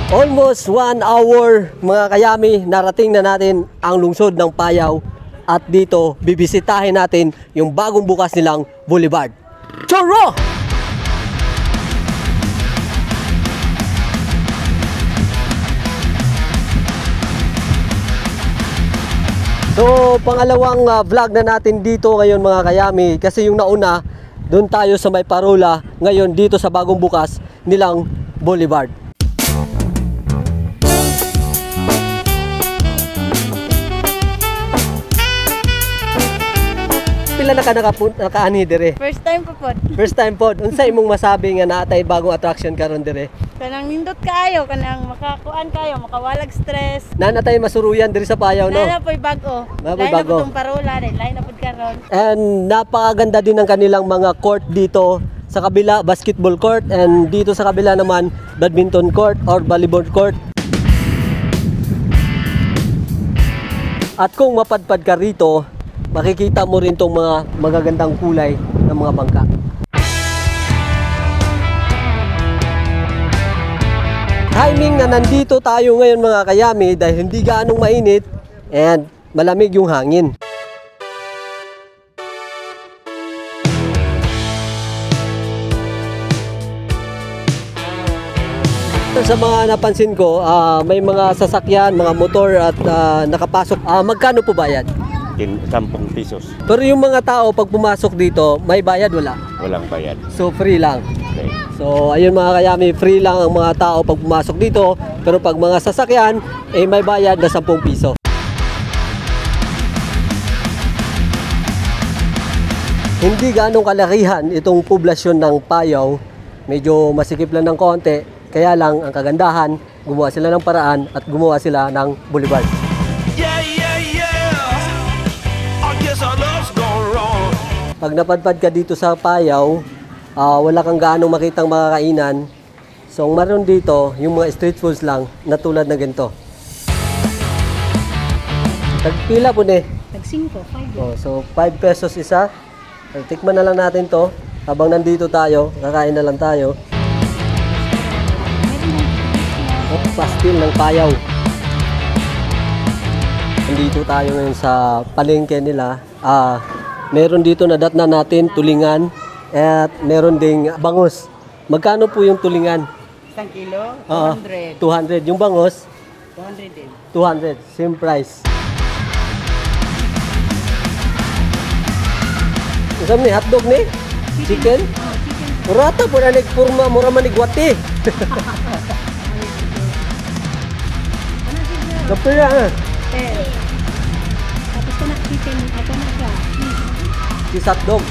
Almost 1 hour mga kayami, narating na natin ang lungsod ng Payao at dito bibisitahin natin yung bagong bukas nilang boulevard. Churro! So pangalawang vlog na natin dito ngayon mga kayami, kasi yung nauna doon tayo sa may Parola, ngayon dito sa bagong bukas nilang boulevard. Pila na ka nakaani dire? First time po po. First time po. Unsay imong masabi nga naatay bagong attraction karon dire? Kanang nindot kaayo, kanang makakuan kayo, makawalag stress. Nanatay masuruyan dire sa Payao, no? Nana po'y bago. Napoy Lain na bago. po itong Parola, lain na po karon. And napakaganda din ng kanilang mga court dito. Sa kabila, basketball court, and dito sa kabila naman, badminton court or volleyball court. At kung mapadpad ka rito, makikita mo rin tong mga magagandang kulay ng mga bangka. Timing na nandito tayo ngayon mga kayami dahil hindi gaanong mainit and malamig yung hangin. Sa mga napansin ko, may mga sasakyan, mga motor at nakapasok. Magkano po bayad? 10 pesos. Pero yung mga tao pag pumasok dito, may bayad wala? Walang bayad. So free lang. Okay. So ayun mga kayami, free lang ang mga tao pag pumasok dito. Pero pag mga sasakyan, may bayad na 10 piso. Hindi ganong kalakihan itong poblasyon ng Payao. Medyo masikip lang ng konti. Kaya lang ang kagandahan, gumawa sila ng paraan at gumawa sila ng boulevard. Pag napadpad ka dito sa Payao, wala kang gaano makitang mga kainan. So ang maroon dito, yung mga street foods lang na tulad na ganito. Tagpila po ne? Tag-5, 5. Oh, so 5 pesos isa. Tikman na lang natin to. Habang nandito tayo, kakain na lang tayo. Pastil ng Payao. Nandito tayo ngayon sa palengke nila. Meron dito na datna natin tulingan at meron ding bangus. Magkano po yung tulingan? 1 kilo, 200. 200. Yung bangus? 200 din. 200. Same price. Isang ni hotdog ni? Chicken? Murata po na nagpurma, mura manigwati. Kapila ha? Tapos ko na chicken, ako na siya. Is hotdog.